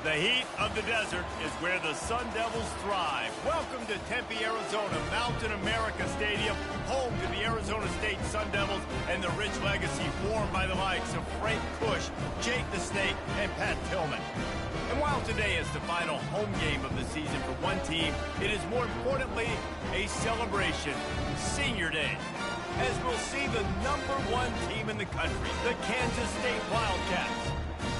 The heat of the desert is where the Sun Devils thrive. Welcome to Tempe, Arizona, Mountain America Stadium, home to the Arizona State Sun Devils and the rich legacy formed by the likes of Frank Bush, Jake the Snake, and Pat Tillman. And while today is the final home game of the season for one team, it is more importantly a celebration, Senior Day, as we'll see the #1 team in the country, the Kansas State Wildcats,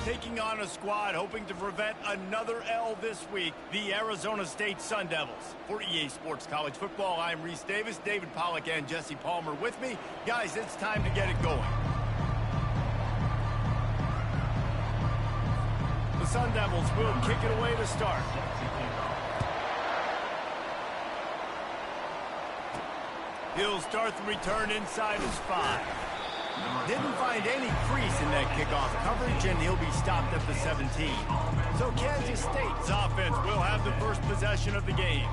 taking on a squad hoping to prevent another L this week, the Arizona State Sun Devils. For EA Sports College Football, I'm Reese Davis, David Pollack and Jesse Palmer with me. Guys, it's time to get it going. The Sun Devils will kick it away to start. He'll start the return inside his 5. Didn't find any crease in that kickoff coverage, and he'll be stopped at the 17. So Kansas State's offense will have the first possession of the game.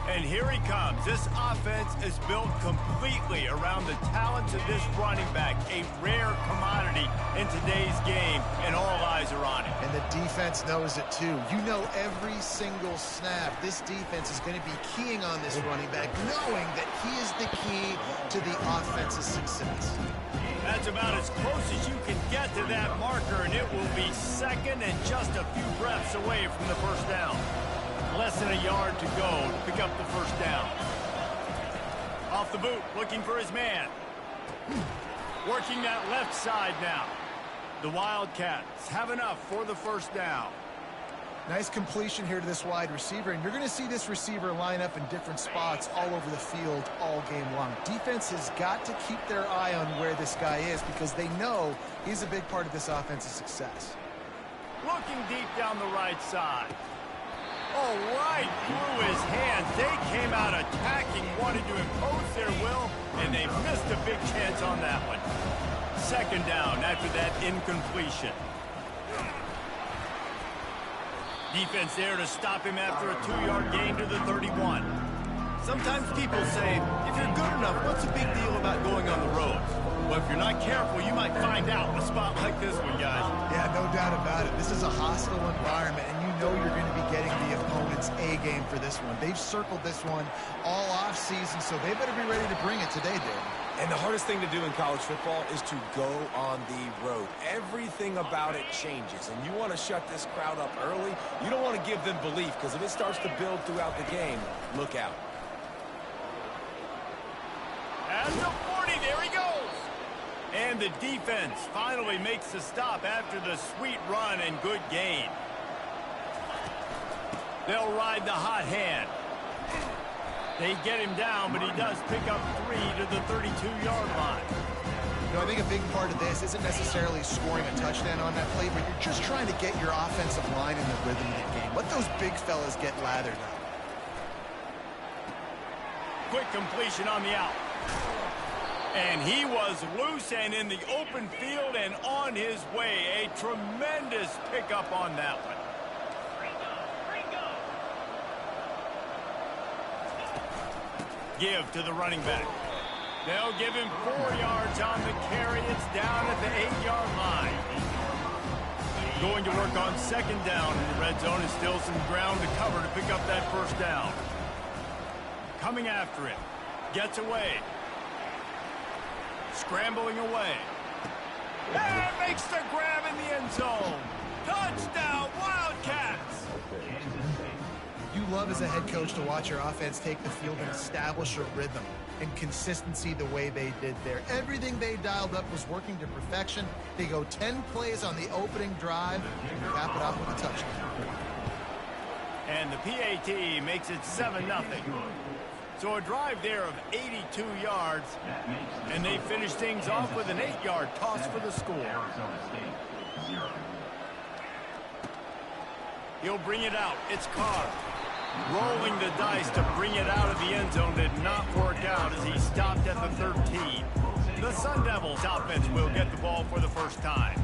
And here he comes. This offense is built completely around the talents of this running back, a rare commodity in today's game, and all eyes are on it. And the defense knows it too. You know every single snap, this defense is going to be keying on this running back, knowing that he is the key to the offense's success. That's about as close as you can get to that marker, and it will be second and just a few breaths away from the first down. Less than a yard to go to pick up the first down. Off the boot, looking for his man. Working that left side now. The Wildcats have enough for the first down. Nice completion here to this wide receiver, and you're going to see this receiver line up in different spots all over the field all game long. Defense has got to keep their eye on where this guy is because they know he's a big part of this offense's success. Looking deep down the right side. Oh, right through his hands. They came out attacking, wanted to impose their will, and they missed a big chance on that one. Second down after that incompletion. Defense there to stop him after a 2-yard gain to the 31. Sometimes people say, if you're good enough, what's the big deal about going on the road? Well, if you're not careful, you might find out in a spot like this one, guys. Yeah, no doubt about it. This is a hostile environment, and you know you're going to be getting the opponent's A game for this one. They've circled this one all offseason, so they better be ready to bring it today, Dave. And the hardest thing to do in college football is to go on the road. Everything about it changes, and you want to shut this crowd up early. You don't want to give them belief, because if it starts to build throughout the game, look out. At the 40, there he goes. And the defense finally makes the stop after the sweet run and good gain. They'll ride the hot hand. They get him down, but he does pick up 3 to the 32-yard line. You know, I think a big part of this isn't necessarily scoring a touchdown on that play, but you're just trying to get your offensive line in the rhythm of the game. Let those big fellas get lathered up. Quick completion on the out. And he was loose and in the open field and on his way. A tremendous pickup on that one. Give to the running back. They'll give him 4 yards on the carry. It's down at the 8-yard line. Going to work on second down in the red zone. Is still some ground to cover to pick up that first down. Coming after it. Gets away. Scrambling away. And makes the grab in the end zone. Touchdown, Wildcats! You love as a head coach to watch your offense take the field and establish a rhythm and consistency the way they did there. Everything they dialed up was working to perfection. They go 10 plays on the opening drive and cap it off with a touchdown. And the PAT makes it 7-0. So a drive there of 82 yards, and they finish things off with an 8-yard toss for the score. He'll bring it out. It's Carr. Rolling the dice to bring it out of the end zone did not work out as he stopped at the 13. The Sun Devils offense will get the ball for the first time.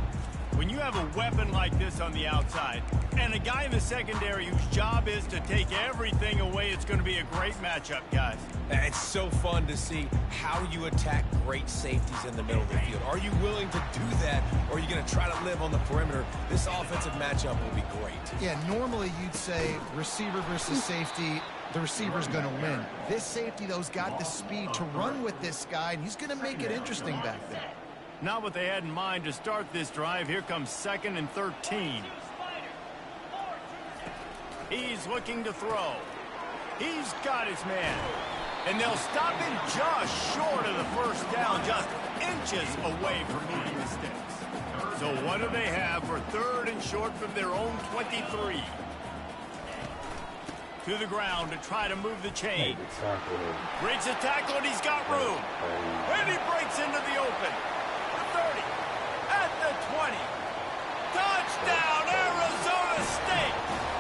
When you have a weapon like this on the outside and a guy in the secondary whose job is to take everything away, it's going to be a great matchup, guys. It's so fun to see how you attack great safeties in the middle of the field. Are you willing to do that, or are you going to try to live on the perimeter? This offensive matchup will be great. Yeah, normally you'd say receiver versus safety, the receiver's going to win. This safety, though, has got the speed to run with this guy, and he's going to make it interesting back there. Not what they had in mind to start this drive. Here comes 2nd and 13. He's looking to throw. He's got his man. And they'll stop him just short of the first down, just inches away from moving the sticks. So what do they have for 3rd and short from their own 23? To the ground to try to move the chain. Breaks the tackle, and he's got room. And he breaks into the open. 30, at the 20. Touchdown, Arizona State!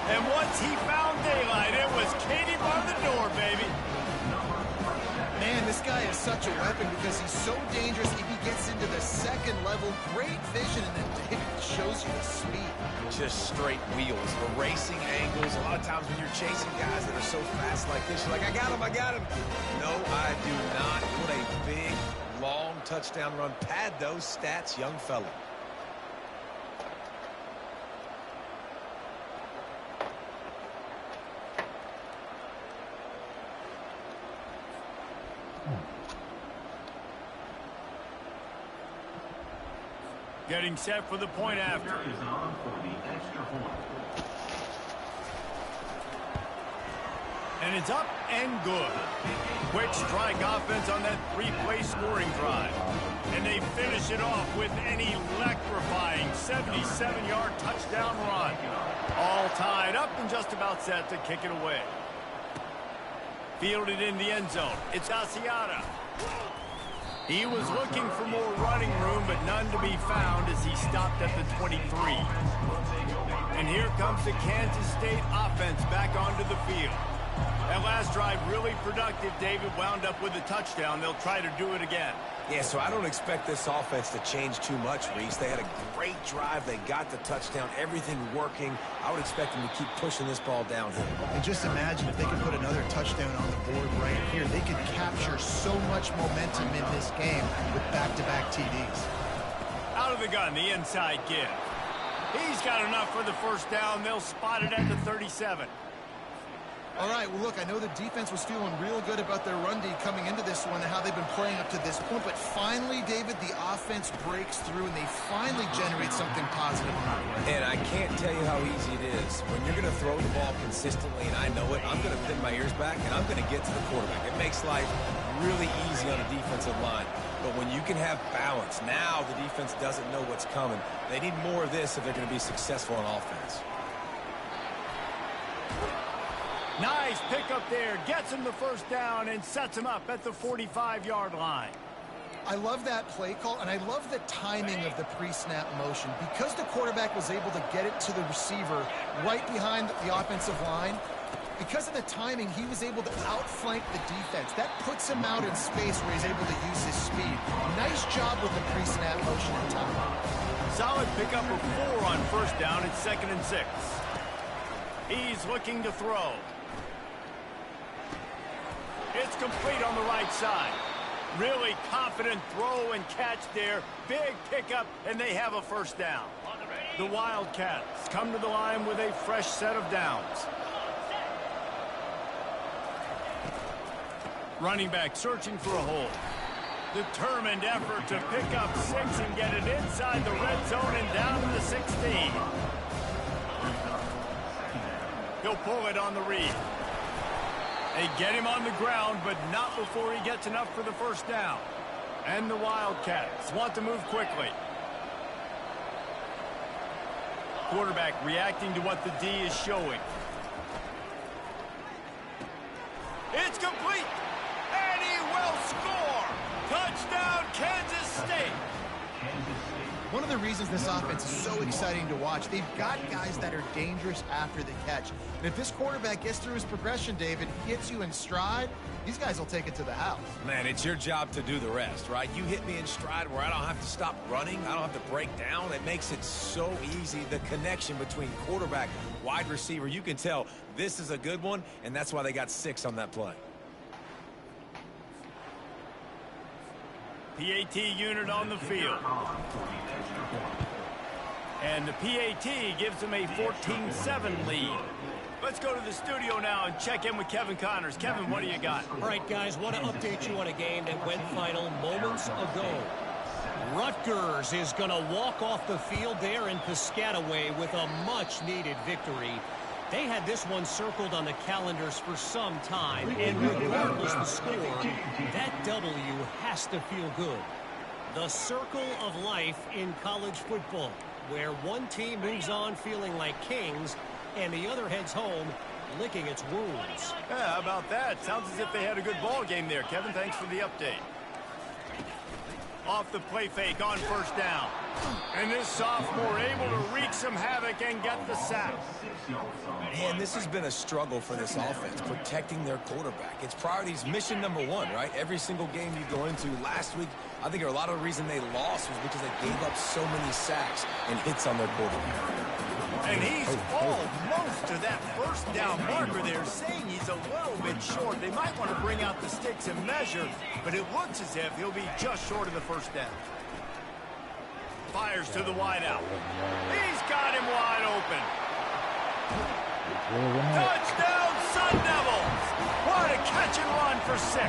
And once he found daylight, it was Katie bar the door, baby. Man, this guy is such a weapon because he's so dangerous. If he gets into the second level, great vision, and then David shows you the speed. Just straight wheels, erasing angles. A lot of times when you're chasing guys that are so fast like this, you're like, I got him, I got him. No, I do not. What a big, long touchdown run. Pad those stats, young fella. Getting set for the point after. And it's up and good. Quick strike offense on that 3-play scoring drive. And they finish it off with an electrifying 77-yard touchdown run. All tied up and just about set to kick it away. Fielded in the end zone. It's Asiata. He was looking for more running room, but none to be found as he stopped at the 23. And here comes the Kansas State offense back onto the field. That last drive really productive. David wound up with a touchdown. They'll try to do it again. Yeah, so I don't expect this offense to change too much, Reese. They had a great drive. They got the touchdown. Everything working. I would expect them to keep pushing this ball downhill. And just imagine if they could put another touchdown on the board right here. They could capture so much momentum in this game with back-to-back TDs. Out of the gun, the inside give. He's got enough for the first down. They'll spot it at the 37. All right, well, look, I know the defense was feeling real good about their run D coming into this one and how they've been playing up to this point, but finally, David, the offense breaks through and they finally generate something positive. And I can't tell you how easy it is. When you're going to throw the ball consistently, and I know it, I'm going to pin my ears back and I'm going to get to the quarterback. It makes life really easy on a defensive line. But when you can have balance, now the defense doesn't know what's coming. They need more of this if they're going to be successful on offense. Nice pick up there, gets him the first down and sets him up at the 45-yard line. I love that play call, and I love the timing of the pre-snap motion. Because the quarterback was able to get it to the receiver right behind the offensive line, because of the timing, he was able to outflank the defense. That puts him out in space where he's able to use his speed. Nice job with the pre-snap motion and timing. Solid pickup of 4 on first down. It's 2nd and 6. He's looking to throw. It's complete on the right side. Really confident throw and catch there. Big pickup, and they have a first down. The Wildcats come to the line with a fresh set of downs. Running back searching for a hole. Determined effort to pick up 6 and get it inside the red zone and down to the 16. He'll pull it on the read. They get him on the ground, but not before he gets enough for the first down. And the Wildcats want to move quickly. Quarterback reacting to what the D is showing. It's complete, and he will score. Touchdown, Kansas State. One of the reasons this offense is so exciting to watch, they've got guys that are dangerous after the catch. And if this quarterback gets through his progression, David, hits you in stride, these guys will take it to the house. Man, it's your job to do the rest, right? You hit me in stride where I don't have to stop running. I don't have to break down. It makes it so easy. The connection between quarterback, wide receiver, you can tell this is a good one, and that's why they got 6 on that play. PAT unit on the field. And the PAT gives them a 14-7 lead. Let's go to the studio now and check in with Kevin Connors. Kevin, what do you got? All right, guys, want to update you on a game that went final moments ago. Rutgers is going to walk off the field there in Piscataway with a much-needed victory. They had this one circled on the calendars for some time, and regardless the score, that W has to feel good. The circle of life in college football, where one team moves on feeling like kings, and the other heads home licking its wounds. Yeah, how about that? Sounds as if they had a good ball game there. Kevin, thanks for the update. Off the play fake on first down. And this sophomore able to wreak some havoc and get the sack. Man, this has been a struggle for this offense, protecting their quarterback. It's priorities, mission number 1, right? Every single game you go into. Last week, I think a lot of the reason they lost was because they gave up so many sacks and hits on their quarterback. And he's almost to that first down marker there, saying he's a little bit short. They might want to bring out the sticks and measure, but it looks as if he'll be just short of the first down. Fires to the wideout. He's got him wide open. Touchdown, Sun Devils! What a catch and run for 6.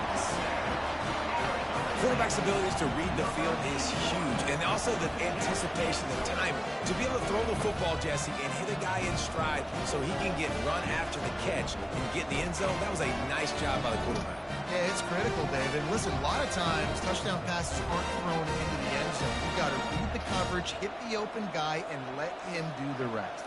Quarterback's abilities to read the field is huge, and also the anticipation, the time to be able to throw the football, Jesse, and hit a guy in stride so he can get run after the catch and get in the end zone. That was a nice job by the quarterback. Yeah, it's critical, David. Listen, a lot of times touchdown passes aren't thrown into the end zone. You've got to read the coverage, hit the open guy, and let him do the rest.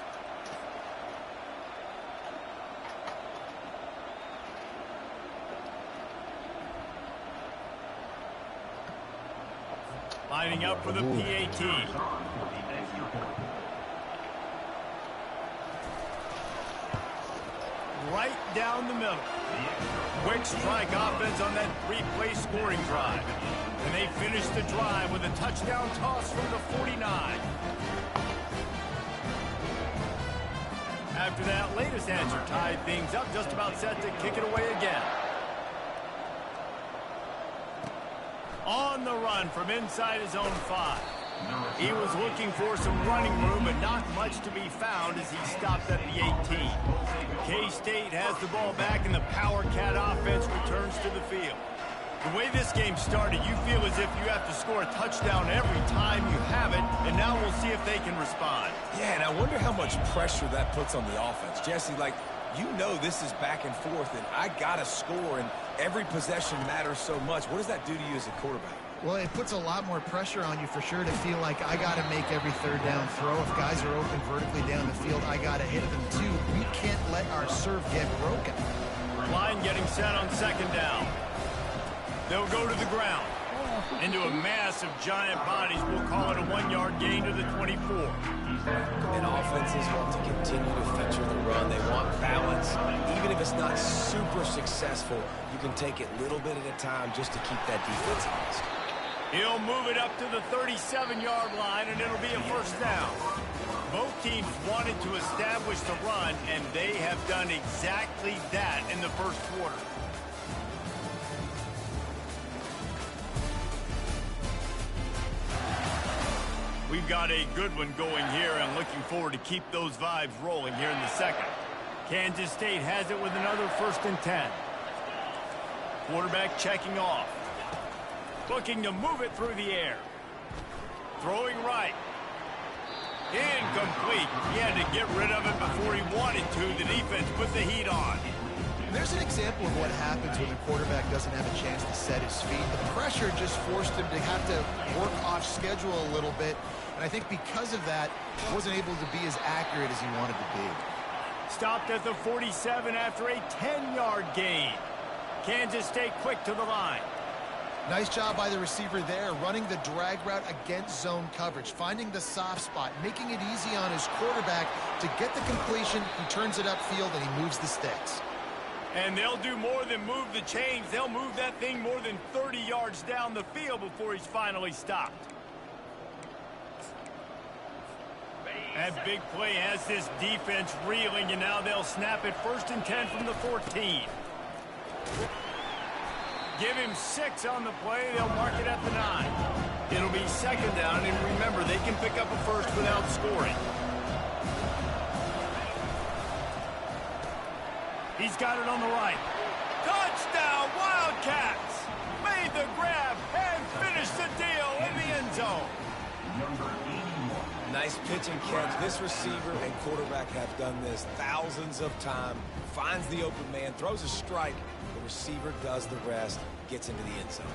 Lining up for the PAT. Right down the middle. Quick strike offense on that 3-play scoring drive. And they finish the drive with a touchdown toss from the 49. After that latest answer tied things up, just about set to kick it away again. On the run from inside his own 5. He was looking for some running room, but not much to be found as he stopped at the 18. K-State has the ball back, and the Power Cat offense returns to the field. The way this game started, you feel as if you have to score a touchdown every time you have it, and now we'll see if they can respond. Yeah, and I wonder how much pressure that puts on the offense. Jesse, like, you know this is back and forth, and I got to score, and every possession matters so much. What does that do to you as a quarterback? Well, it puts a lot more pressure on you for sure to feel like I got to make every third down throw. If guys are open vertically down the field, I got to hit them too. We can't let our serve get broken. Line getting set on second down. They'll go to the ground. Into a mass of giant bodies. We'll call it a 1-yard gain to the 24. And offenses want to continue to feature the run. They want balance. Even if it's not super successful, you can take it little bit at a time just to keep that defense honest. He'll move it up to the 37-yard line, and it'll be a first down. Both teams wanted to establish the run, and they have done exactly that in the first quarter. We've got a good one going here, and looking forward to keep those vibes rolling here in the second. Kansas State has it with another 1st and 10. Quarterback checking off. Looking to move it through the air. Throwing right. Incomplete. He had to get rid of it before he wanted to. The defense put the heat on. There's an example of what happens when the quarterback doesn't have a chance to set his feet. The pressure just forced him to have to work off schedule a little bit. And I think because of that, he wasn't able to be as accurate as he wanted to be. Stopped at the 47 after a 10-yard gain. Kansas State quick to the line. Nice job by the receiver there, running the drag route against zone coverage, finding the soft spot, making it easy on his quarterback to get the completion. He turns it upfield, and he moves the sticks. And they'll do more than move the chains. They'll move that thing more than 30 yards down the field before he's finally stopped. That big play has this defense reeling, and now they'll snap it 1st and 10 from the 14. Give him 6 on the play. They'll mark it at the 9. It'll be 2nd down, and remember, they can pick up a first without scoring. He's got it on the right. Touchdown, Wildcats! Made the grab and finished the deal in the end zone. Nice pitch and catch. This receiver and quarterback have done this thousands of times. Finds the open man, throws a strike. The receiver does the rest, gets into the end zone.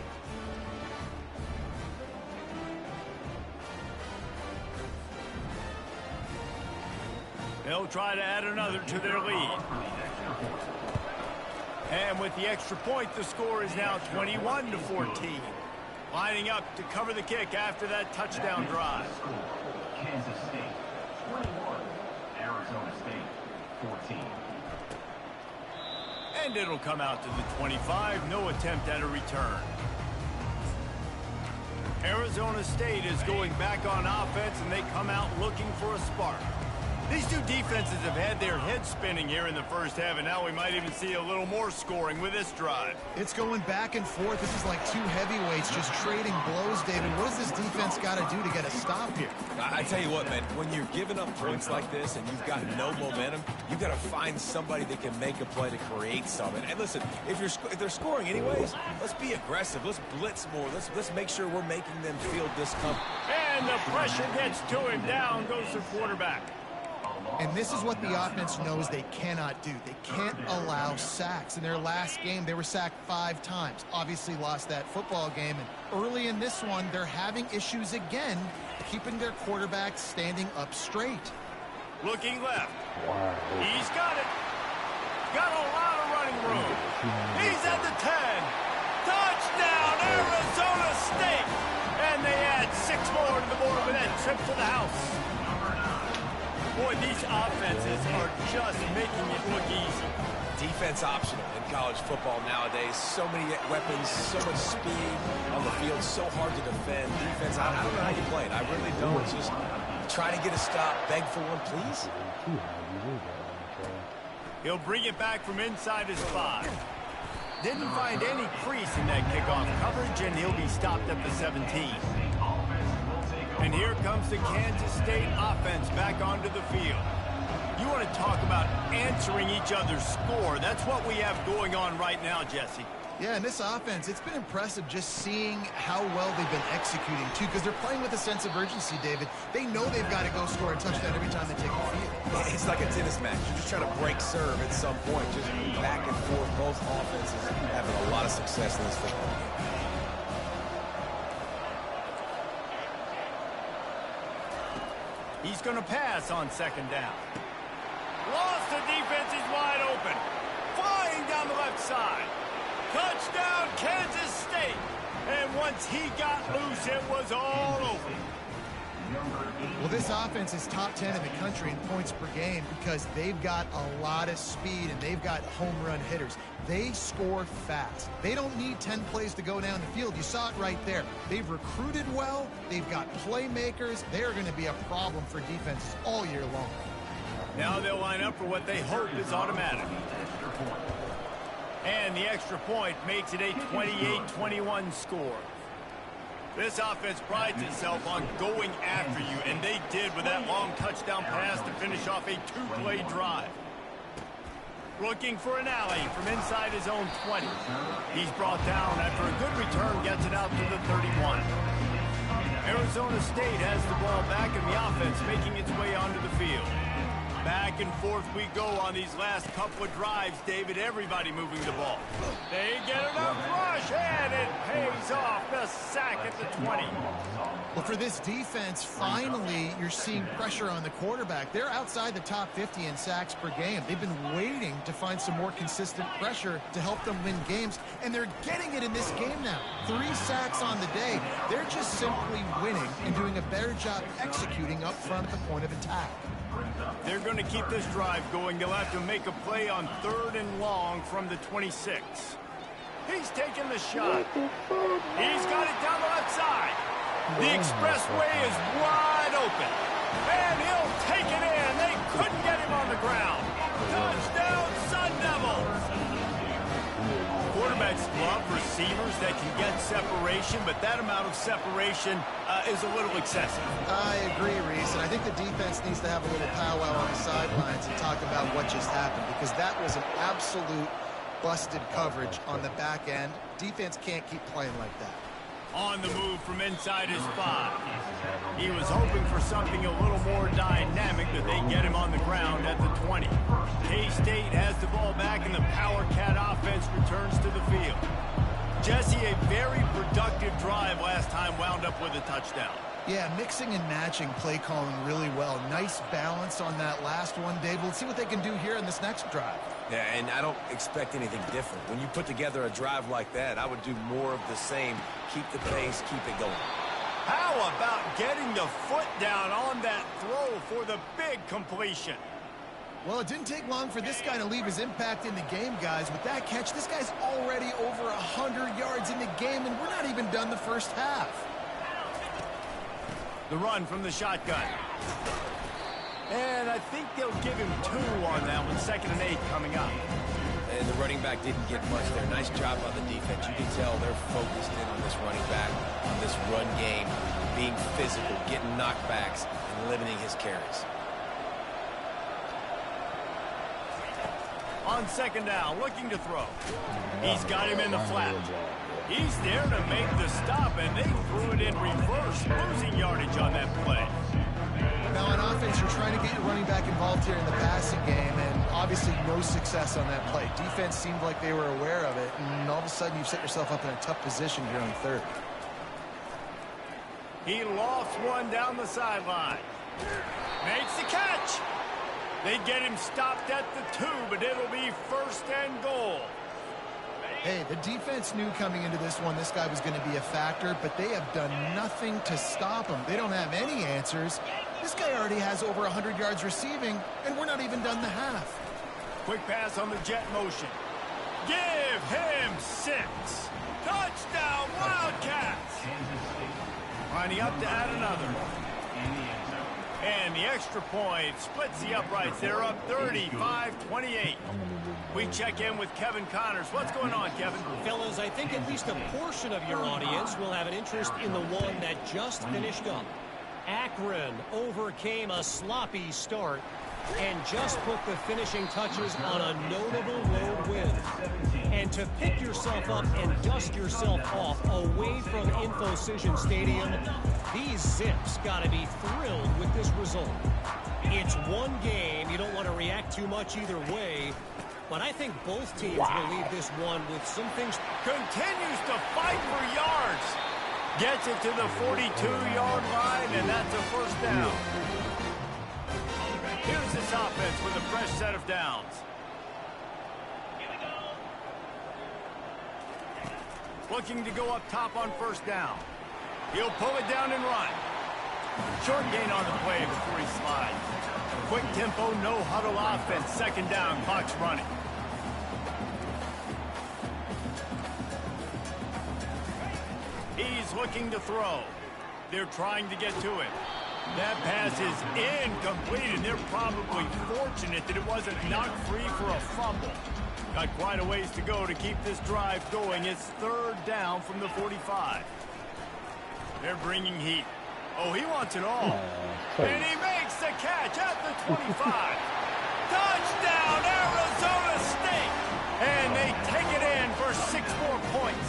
They'll try to add another to their lead. And with the extra point, the score is now 21-14. Lining up to cover the kick after that touchdown drive. Kansas State 21, Arizona State 14. And it'll come out to the 25. No attempt at a return. Arizona State is going back on offense, and they come out looking for a spark. These two defenses have had their heads spinning here in the first half, and now we might even see a little more scoring with this drive. It's going back and forth. This is like two heavyweights just trading blows, David. What does this defense got to do to get a stop here? I tell you what, man, when you're giving up points like this and you've got no momentum, you've got to find somebody that can make a play to create something. And listen, if they're scoring anyways, let's be aggressive. Let's blitz more. Let's make sure we're making them feel discomfort. And the pressure gets to him. Down goes the quarterback. And this is what the offense knows they cannot do. They can't allow sacks. In their last game, they were sacked 5 times. Obviously lost that football game. And early in this one, they're having issues again, keeping their quarterback standing up straight. Looking left. Wow. He's got it. Got a lot of running room. He's at the 10. Touchdown, Arizona State. And they add 6 more to the board with that trip to the house. Boy, these offenses are just making it look easy. Defense optional in college football nowadays. So many weapons, so much speed on the field, so hard to defend. Defense, I don't know how you play it. I really don't. It's just try to get a stop, beg for one, please. He'll bring it back from inside his 5. Didn't find any crease in that kickoff coverage, and he'll be stopped at the 17. And here comes the Kansas State offense back onto the field. You want to talk about answering each other's score. That's what we have going on right now, Jesse. Yeah, and this offense, it's been impressive just seeing how well they've been executing, too, because they're playing with a sense of urgency, David. They know they've got to go score a touchdown every time they take the field. It's like a tennis match. You're just trying to break serve at some point, just back and forth. Both offenses having a lot of success in this football game. He's going to pass on 2nd down. Lost, the defense is wide open. Flying down the left side. Touchdown, Kansas State. And once he got loose, it was all over. Well, this offense is top 10 in the country in points per game because they've got a lot of speed and they've got home run hitters. They score fast. They don't need 10 plays to go down the field. You saw it right there. They've recruited well. They've got playmakers. They're going to be a problem for defenses all year long. Now they'll line up for what they hope is automatic. And the extra point makes it a 28-21 score. This offense prides itself on going after you, and they did with that long touchdown pass to finish off a 2-play drive. Looking for an alley from inside his own 20. He's brought down after a good return, gets it out to the 31. Arizona State has the ball back, and the offense making its way onto the field. Back and forth we go on these last couple of drives, David. Everybody moving the ball. They get enough rush, and it pays off. The sack at the 20. Well, for this defense, finally, you're seeing pressure on the quarterback. They're outside the top 50 in sacks per game. They've been waiting to find some more consistent pressure to help them win games, and they're getting it in this game now. 3 sacks on the day. They're just simply winning and doing a better job executing up front at the point of attack. They're going to keep this drive going. They'll have to make a play on 3rd and long from the 26. He's taking the shot. He's got it down the left side. The expressway is wide open. And he'll take it in. They couldn't get him on the ground. Touchdown, Sun Devils. Quarterbacks love receivers that can get separation, but that amount of separation is a little excessive. I agree, Reese, and I think the defense needs to have a little powwow on the sidelines and talk about what just happened, because that was an absolute busted coverage on the back end. Defense can't keep playing like that. On the move from inside his 5. He was hoping for something a little more dynamic, that they get him on the ground at the 20. K-State has the ball back, and the Power Cat offense returns to the field. Jesse, a very productive drive last time wound up with a touchdown. Yeah, mixing and matching play calling really well. Nice balance on that last one, Dave. Let's see what they can do here in this next drive. Yeah, and I don't expect anything different. When you put together a drive like that, I would do more of the same. Keep the pace, keep it going. How about getting the foot down on that throw for the big completion? Well, it didn't take long for this guy to leave his impact in the game, guys. With that catch, this guy's already over 100 yards in the game, and we're not even done the first half. The run from the shotgun. And I think they'll give him 2 on that one. 2nd and 8 coming up. And the running back didn't get much there. Nice job on the defense. You can tell they're focused in on this running back, on this run game, being physical, getting knockbacks, and limiting his carries. On 2nd down, looking to throw. He's got him in the flat. He's there to make the stop, and they threw it in reverse, losing yardage on that play. Now, on offense, you're trying to get your running back involved here in the passing game, and obviously no success on that play. Defense seemed like they were aware of it, and all of a sudden you've set yourself up in a tough position here on 3rd. He lofts one down the sideline. Makes the catch. They get him stopped at the 2, but it'll be 1st and goal. Hey, the defense knew coming into this one this guy was going to be a factor, but they have done nothing to stop him. They don't have any answers. This guy already has over 100 yards receiving, and we're not even done the half. Quick pass on the jet motion. Give him 6. Touchdown, Wildcats. Lining up to add another. And the extra point splits the uprights. They're up 35-28. We check in with Kevin Connors. What's going on, Kevin? Fellas, I think at least a portion of your audience will have an interest in the one that just finished up. Akron overcame a sloppy start and just put the finishing touches on a notable road win. And to pick yourself up and dust yourself off away from InfoCision Stadium, these Zips got to be thrilled with this result. It's one game. You don't want to react too much either way. But I think both teams will leave this one with some things. Continues to fight for yards. Gets it to the 42-yard line, and that's a 1st down. Here's this offense with a fresh set of downs. Looking to go up top on 1st down. He'll pull it down and run. Short gain on the play before he slides. Quick tempo, no huddle offense. 2nd down, clock's running. He's looking to throw. They're trying to get to it. That pass is incomplete, and they're probably fortunate that it wasn't knocked free for a fumble. Got quite a ways to go to keep this drive going. It's 3rd down from the 45. They're bringing heat. Oh, he wants it all. And he makes the catch at the 25. Touchdown, Arizona State! And they take it in for 6 more points.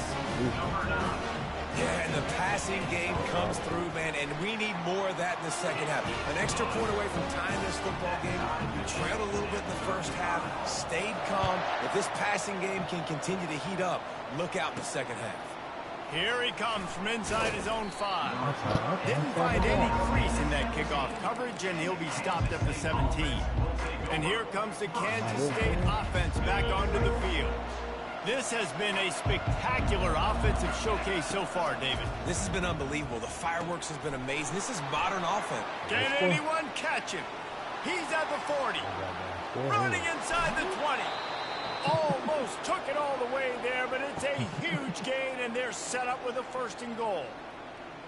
Yeah, and the passing game comes through, man, and we need more of that in the second half. An extra point away from tying this football game. We trailed a little bit in the first half, stayed calm. If this passing game can continue to heat up, look out in the second half. Here he comes from inside his own 5. Didn't find any crease in that kickoff coverage, and he'll be stopped at the 17. And here comes the Kansas State offense back onto the field. This has been a spectacular offensive showcase so far, David. This has been unbelievable. The fireworks has been amazing. This is modern offense. Can anyone catch him? He's at the 40. Running inside the 20. Almost took it all the way there, but it's a huge gain, and they're set up with a 1st and goal.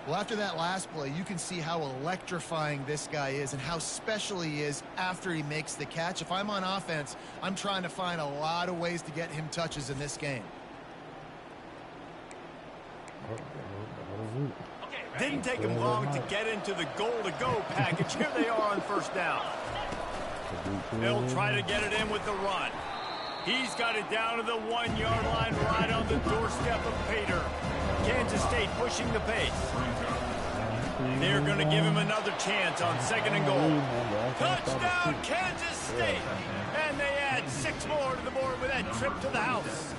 Well, after that last play, you can see how electrifying this guy is and how special he is after he makes the catch. If I'm on offense, I'm trying to find a lot of ways to get him touches in this game. Didn't take him long to get into the goal-to-go package. Here they are on 1st down. They'll try to get it in with the run. He's got it down to the 1-yard line right on the doorstep of Pater. Kansas State pushing the pace. They're going to give him another chance on 2nd and goal. Touchdown, Kansas State! And they add 6 more to the board with that trip to the house.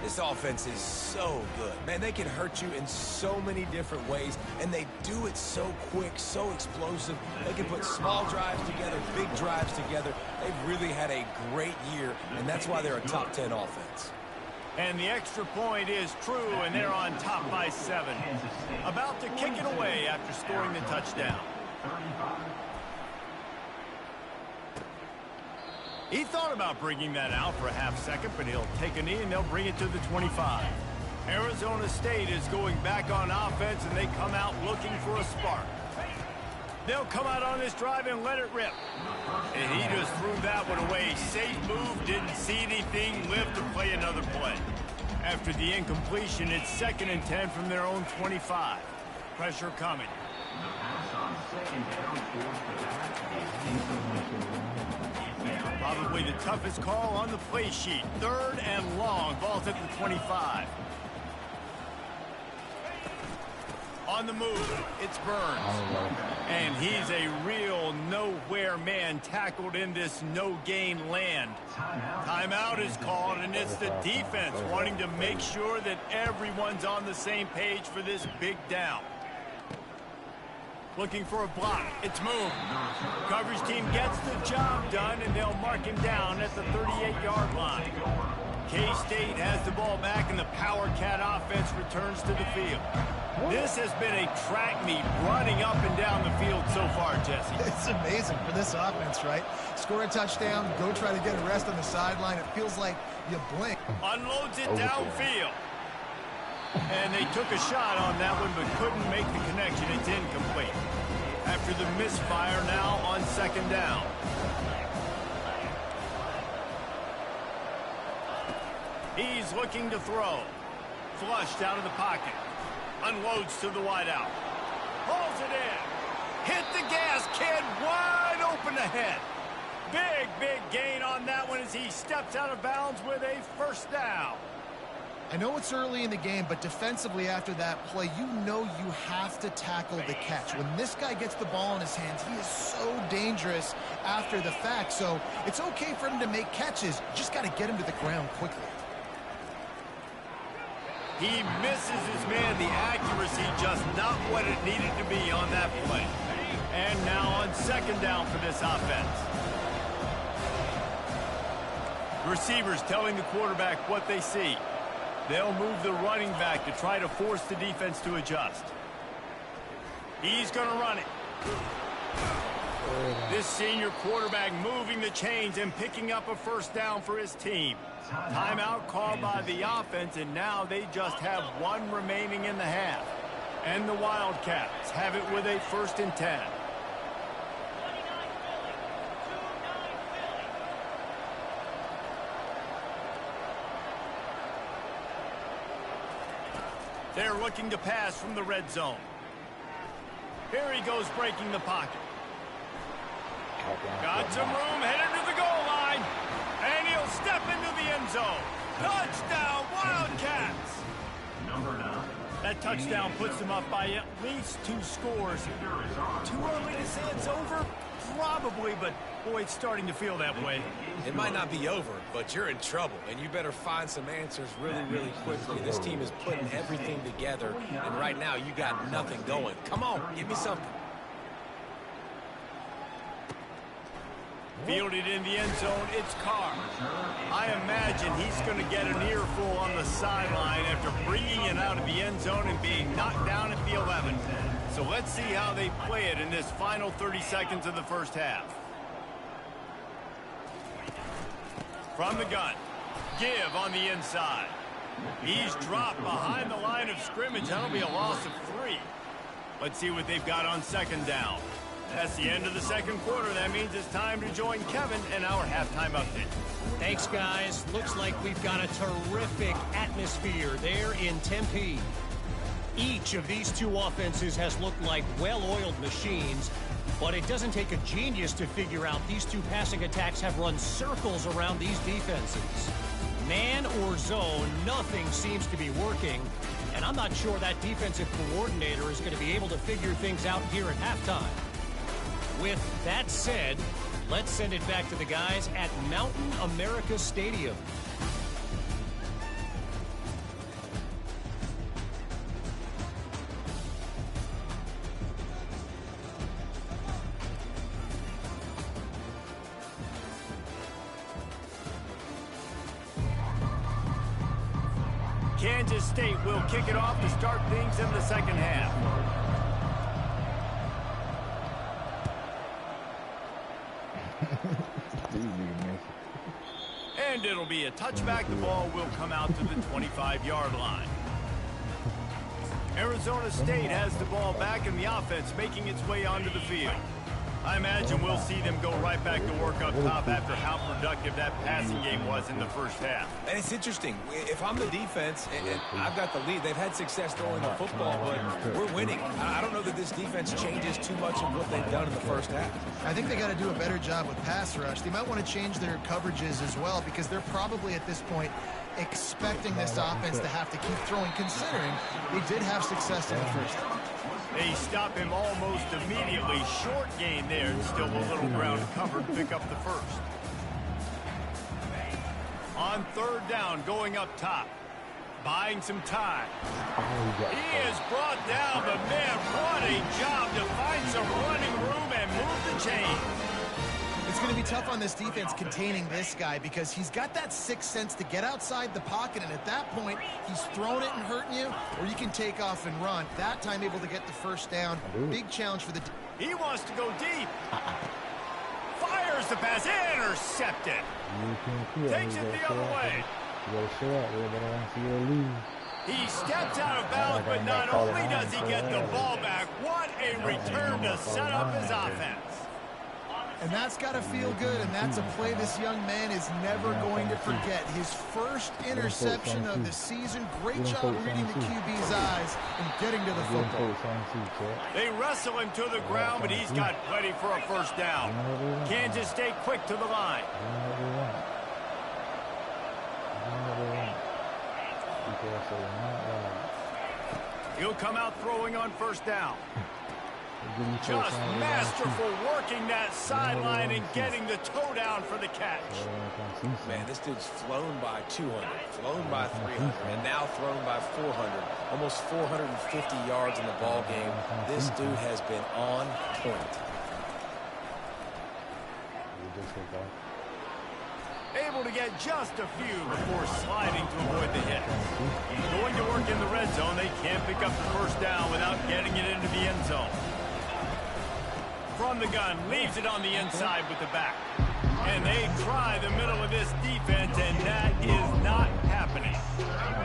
This offense is so good. Man, they can hurt you in so many different ways, and they do it so quick, so explosive. They can put small drives together, big drives together. They've really had a great year, and that's why they're a top 10 offense. And the extra point is true, and they're on top by 7. About to kick it away after scoring the touchdown. He thought about bringing that out for a half-second, but he'll take a knee and they'll bring it to the 25. Arizona State is going back on offense, and they come out looking for a spark. They'll come out on this drive and let it rip. And he just threw that one away. Safe move, didn't see anything, lived to play another play. After the incompletion, it's 2nd and 10 from their own 25. Pressure coming. Probably the toughest call on the play sheet. 3rd and long. Ball's at the 25. On the move, it's Burns. And he's a real nowhere man tackled in this no-gain land. Timeout is called, and it's the defense wanting to make sure that everyone's on the same page for this big down. Looking for a block. It's moved. Coverage team gets the job done, and they'll mark him down at the 38-yard line. K-State has the ball back, and the Power Cat offense returns to the field. This has been a track meet running up and down the field so far, Jesse. It's amazing for this offense, right? Score a touchdown, go try to get a rest on the sideline. It feels like you blink. Unloads it downfield. And they took a shot on that one, but couldn't make the connection. It's incomplete. After the misfire, now on 2nd down. He's looking to throw. Flushed out of the pocket. Unloads to the wideout. Pulls it in. Hit the gas, kid. Wide open ahead. Big gain on that one as he steps out of bounds with a 1st down. I know it's early in the game, but defensively after that play, you know you have to tackle the catch. When this guy gets the ball in his hands, he is so dangerous after the fact. So it's okay for him to make catches. You just got to get him to the ground quickly. He misses his man. The accuracy just not what it needed to be on that play. And now on 2nd down for this offense. Receivers telling the quarterback what they see. They'll move the running back to try to force the defense to adjust. He's going to run it. This senior quarterback moving the chains and picking up a 1st down for his team. Timeout called by the offense, and now they just have 1 remaining in the half. And the Wildcats have it with a 1st and 10. They're looking to pass from the red zone. Here he goes breaking the pocket. Got some room, headed to the goal line. And he'll step into the end zone. Touchdown, Wildcats! Number 9. That touchdown puts them up by at least 2 scores. Too early to say it's over? Probably, but boy, it's starting to feel that way. It might not be over, but you're in trouble, and you better find some answers really, really quickly. This team is putting everything together, and right now you got nothing going. Come on, give me something. Fielded in the end zone, it's Carr. I imagine he's going to get an earful on the sideline after bringing it out of the end zone and being knocked down at the 11. So let's see how they play it in this final 30 seconds of the first half. From the gun, give on the inside. He's dropped behind the line of scrimmage. That'll be a loss of 3. Let's see what they've got on second down. That's the end of the second quarter. That means it's time to join Kevin and our halftime update. Thanks, guys. Looks like we've got a terrific atmosphere there in Tempe. Each of these two offenses has looked like well-oiled machines, but it doesn't take a genius to figure out these two passing attacks have run circles around these defenses. Man or zone, nothing seems to be working, and I'm not sure that defensive coordinator is going to be able to figure things out here at halftime. With that said, let's send it back to the guys at Mountain America Stadium. Kansas State will kick it off to start things in the second half. And it'll be a touchback. The ball will come out to the 25-yard line. Arizona State has the ball back in the offense, making its way onto the field. I imagine we'll see them go right back to work up top after how productive that passing game was in the first half. And it's interesting. If I'm the defense and I've got the lead, they've had success throwing the football, but we're winning. I don't know that this defense changes too much of what they've done in the first half. I think they got to do a better job with pass rush. They might want to change their coverages as well, because they're probably at this point expecting this offense to have to keep throwing, considering they did have success in the first half. They stop him almost immediately. Short gain there, and still a little ground covered. Pick up the first. On third down, going up top. Buying some time. He is brought down, but man, what a job to find some running room and move the chain. It's going to be tough on this defense containing this guy, because he's got that sixth sense to get outside the pocket, and at that point, he's throwing it and hurting you, or you can take off and run. That time able to get the first down. Big challenge for the... He wants to go deep. Fires the pass. Intercepted. Takes it the other way. He steps out of bounds, but not only does he get the ball back, what a return to set up his offense. And that's got to feel good, and that's a play this young man is never going to forget. His first interception of the season. Great job reading the QB's eyes and getting to the football. They wrestle him to the ground, but he's got plenty for a first down. Kansas State quick to the line. He'll come out throwing on first down. Just masterful working that sideline and getting the toe down for the catch. Man, this dude's flown by 200, flown by 300, and now thrown by 400. Almost 450 yards in the ball game. This dude has been on point. Able to get just a few before sliding to avoid the hit. Going to work in the red zone. They can't pick up the first down without getting it into the end zone. From the gun, leaves it on the inside with the back. And they try the middle of this defense, and that is not happening.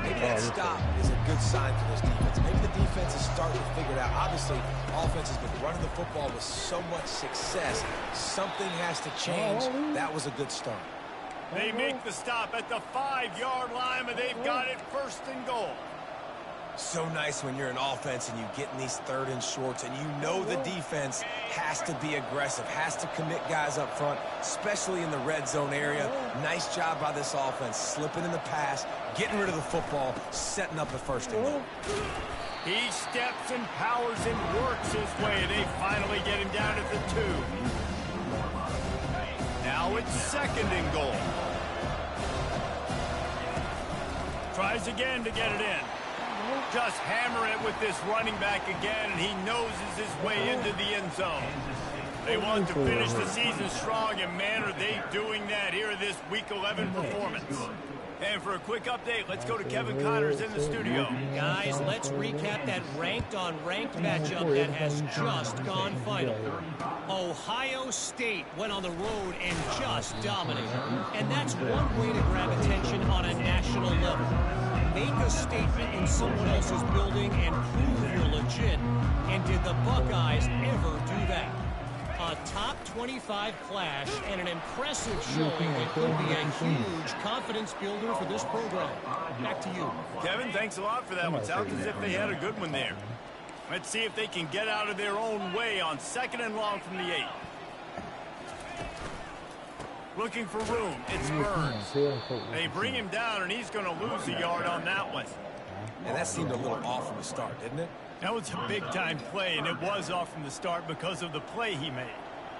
Maybe that stop is a good sign for this defense. Maybe the defense is starting to figure it out. Obviously, offense has been running the football with so much success. Something has to change. That was a good start. They make the stop at the 5-yard line, but they've got it first and goal. So nice when you're an offense and you get in these third and shorts and you know the defense has to be aggressive, has to commit guys up front, especially in the red zone area. Nice job by this offense, slipping in the pass, getting rid of the football, setting up the first and goal. He steps and powers and works his way, and they finally get him down at the 2. Now it's second and goal. Tries again to get it in. Just hammer it with this running back again, and he noses his way into the end zone. They want to finish the season strong, and man, are they doing that here in this Week 11 performance. And for a quick update, let's go to Kevin Connors in the studio. Guys, let's recap that ranked-on-ranked matchup that has just gone final. Ohio State went on the road and just dominated. And that's one way to grab attention on a national level. Make a statement in someone else's building and prove you're legit. And did the Buckeyes ever do that? A top 25 clash and an impressive showing that could be a huge confidence builder for this program. Back to you. Kevin, thanks a lot for that one. Sounds as if they had a good one there. Let's see if they can get out of their own way on second and long from the 8. Looking for room. It's Burns. They bring him down, and he's going to lose a yard on that one. And that seemed a little off from the start, didn't it? That was a big-time play, and it was off from the start because of the play he made.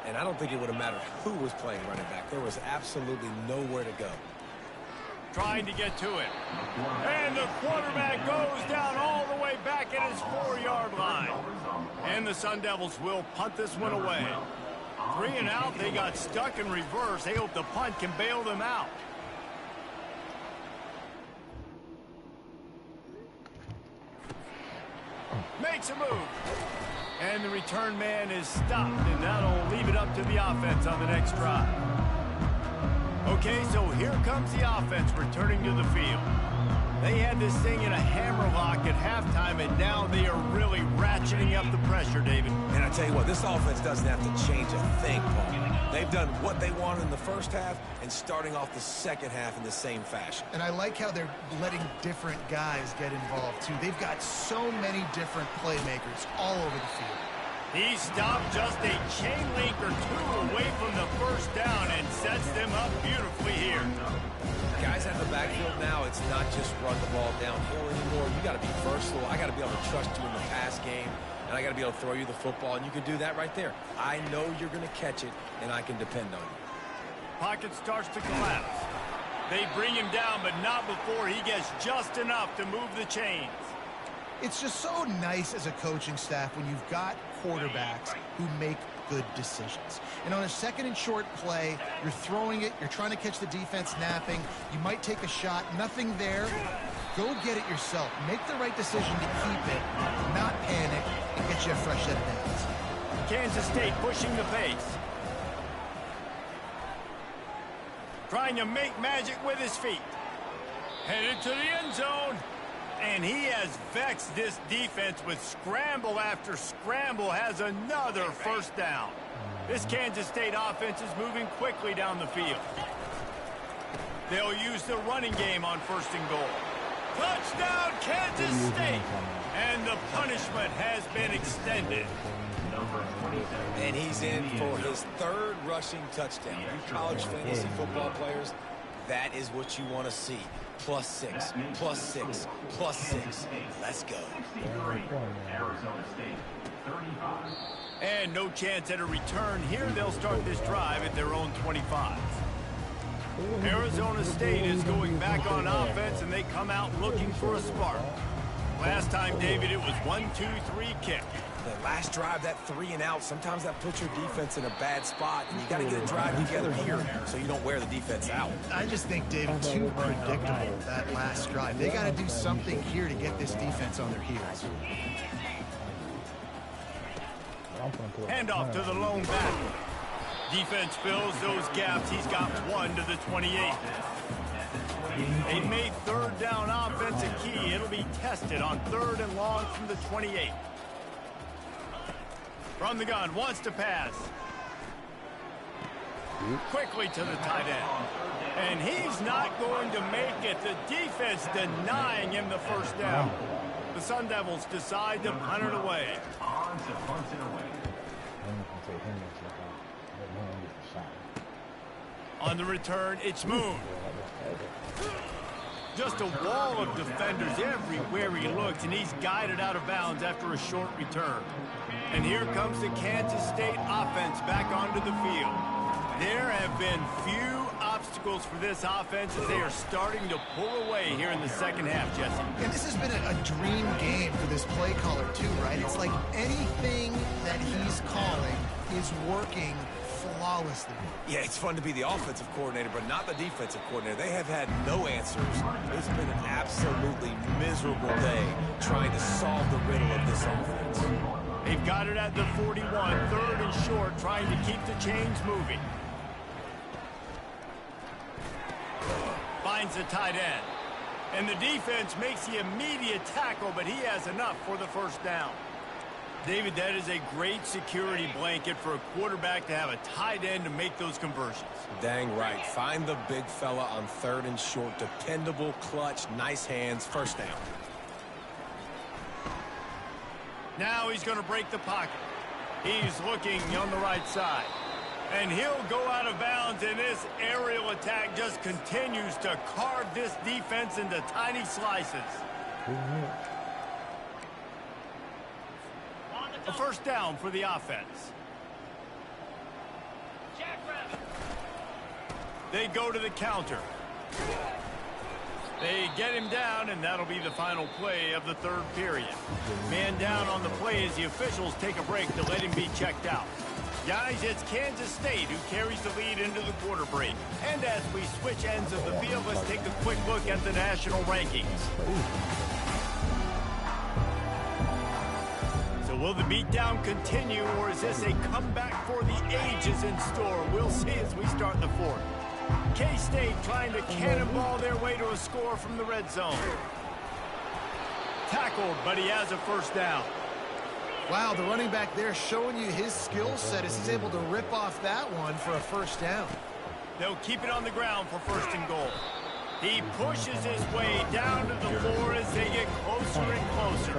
And I don't think it would have mattered who was playing running back. There was absolutely nowhere to go. Trying to get to it. And the quarterback goes down all the way back at his 4-yard line. And the Sun Devils will punt this one away. 3 and out, they got stuck in reverse. They hope the punt can bail them out. Makes a move. And the return man is stopped, and that'll leave it up to the offense on the next drive. Okay, so here comes the offense returning to the field. They had this thing in a hammerlock at halftime, and now they are really ratcheting up the pressure, David. And I tell you what, this offense doesn't have to change a thing, Paul. They've done what they wanted in the first half and starting off the second half in the same fashion. And I like how they're letting different guys get involved, too. They've got so many different playmakers all over the field. He stopped just a chain link or 2 away from the first down and sets them up beautifully here. Guys at the backfield now, it's not just run the ball downhill anymore. You got to be versatile. I got to be able to trust you in the pass game, and I got to be able to throw you the football, and you can do that right there. I know you're going to catch it, and I can depend on you. Pocket starts to collapse. They bring him down, but not before he gets just enough to move the chains. It's just so nice as a coaching staff when you've got quarterbacks who make good decisions. And on a second and short play, you're throwing it, you're trying to catch the defense napping, you might take a shot, nothing there. Go get it yourself. Make the right decision to keep it, not panic, and get you a fresh set of downs. Kansas State pushing the pace. Trying to make magic with his feet. Headed to the end zone. And he has vexed this defense with scramble after scramble, has another first down. This Kansas State offense is moving quickly down the field. They'll use the running game on first and goal. Touchdown, Kansas State! And the punishment has been extended. And he's in for his 3rd rushing touchdown. You college fantasy football players, that is what you want to see. +6, +6, +6. Let's go. Arizona State, 35. And no chance at a return here. They'll start this drive at their own 25. Arizona State is going back on offense, and they come out looking for a spark. Last time, David, it was 1-2-3 kick. The last drive, that 3 and out, sometimes that puts your defense in a bad spot, and you got to get a drive together here so you don't wear the defense out. I just think, David, too predictable, that last drive. They got to do something here to get this defense on their heels. Handoff to the lone back. Defense fills those gaps. He's got 1 to the 28. They made 3rd down offense a key. It'll be tested on 3rd and long from the 28. From the gun, wants to pass. Quickly to the tight end. And he's not going to make it. The defense denying him the first down. The Sun Devils decide to punt it away. On to punt it away. On the return, it's Moon. Just a wall of defenders everywhere he looks, and he's guided out of bounds after a short return. And here comes the Kansas State offense back onto the field. There have been few obstacles for this offense as they are starting to pull away here in the second half, Jesse. And this has been a dream game for this play caller too, right? It's like anything that he's calling is working flawlessly. Yeah, it's fun to be the offensive coordinator, but not the defensive coordinator. They have had no answers. It's been an absolutely miserable day trying to solve the riddle of this offense. They've got it at the 41, 3rd and short, trying to keep the chains moving. Finds the tight end. And the defense makes the immediate tackle, but he has enough for the first down. David, that is a great security blanket for a quarterback to have a tight end to make those conversions. Dang right. Find the big fella on 3rd and short. Dependable, clutch, nice hands, first down. Now he's going to break the pocket. He's looking on the right side. And he'll go out of bounds, and this aerial attack just continues to carve this defense into tiny slices. A first down for the offense. They go to the counter. They get him down, and that'll be the final play of the 3rd period. Man down on the play as the officials take a break to let him be checked out. Guys, it's Kansas State who carries the lead into the quarter break. And as we switch ends of the field, let's take a quick look at the national rankings. So will the beatdown continue, or is this a comeback for the ages in store? We'll see as we start the 4th. KState trying to cannonball their way to a score from the red zone. Tackled, but he has a first down. Wow, the running back there showing you his skill set as he's able to rip off that one for a first down. They'll keep it on the ground for 1st and goal. He pushes his way down to the floor as they get closer and closer.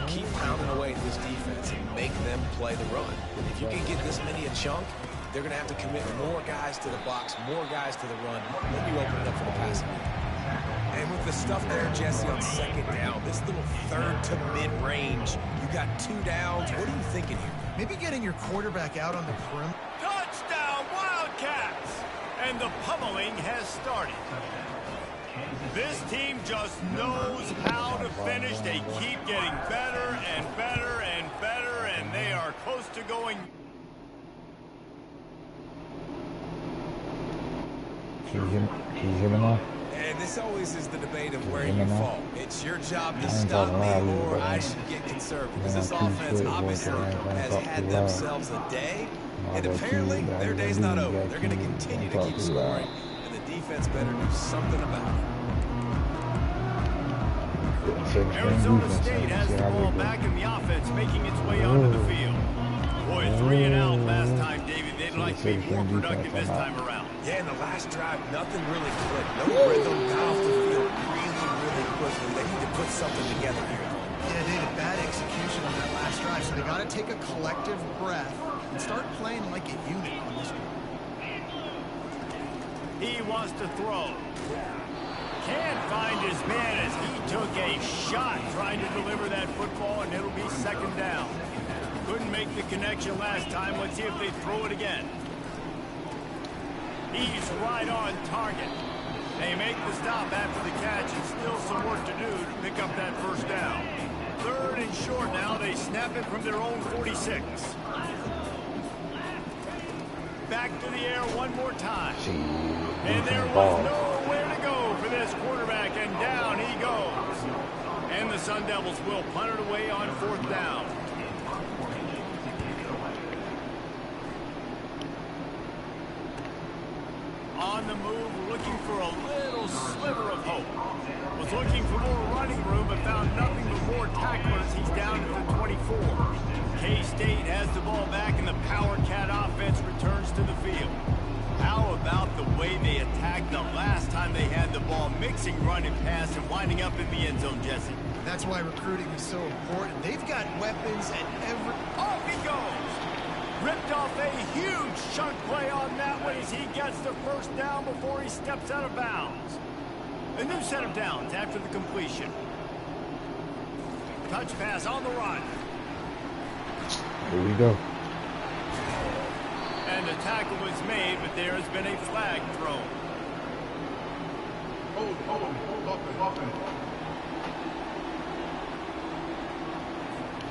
Keep pounding away at this defense and make them play the run. If you can get this many a chunk, they're going to have to commit more guys to the box, more guys to the run. Then you open it up for the passing. And with the stuff there, Jesse, on 2nd down, this little 3rd to mid-range, you got 2 downs. What are you thinking here? Maybe getting your quarterback out on the perimeter. Touchdown, Wildcats! And the pummeling has started. This team just knows how to finish. They keep getting better and better and better, and they are close to going. Can you hear me now? And this always is the debate of where you fall. It's your job to stop me, or I should get conservative. Because this offense obviously has had themselves a day, and apparently their day's not over. They're going to continue to keep scoring, and the defense better do something about it. Arizona State has the ball back, and the offense making its way onto the field. Boy, 3 and out last time, David. They'd like to be more productive this time around. Yeah, in the last drive, nothing really clicked. No rhythm, got off the field really quickly. They need to put something together here. Yeah, David, bad execution on that last drive, so they got to take a collective breath and start playing like a unit on this one. He wants to throw. Can't find his man as he took a shot trying to deliver that football, and it'll be 2nd down. Couldn't make the connection last time. Let's see if they throw it again. He's right on target. They make the stop after the catch, and still some work to do to pick up that first down. 3rd and short now. They snap it from their own 46. Back to the air one more time. And there was nowhere to go for this quarterback, and down he goes. And the Sun Devils will punt it away on 4th down. On the move, looking for a little sliver of hope. Was looking for more running room, but found nothing but more tacklers. He's down to the 24. K-State has the ball back, and the Power Cat offense returns to the field. How about the way they attack like the last time they had the ball, mixing run and pass and winding up in the end zone, Jesse. That's why recruiting is so important. They've got weapons at every... Off he goes! Ripped off a huge chunk play on that one as he gets the first down before he steps out of bounds. A new set of downs after the completion. Touch pass on the run. Here we go. And the tackle was made, but there has been a flag thrown. Hold him.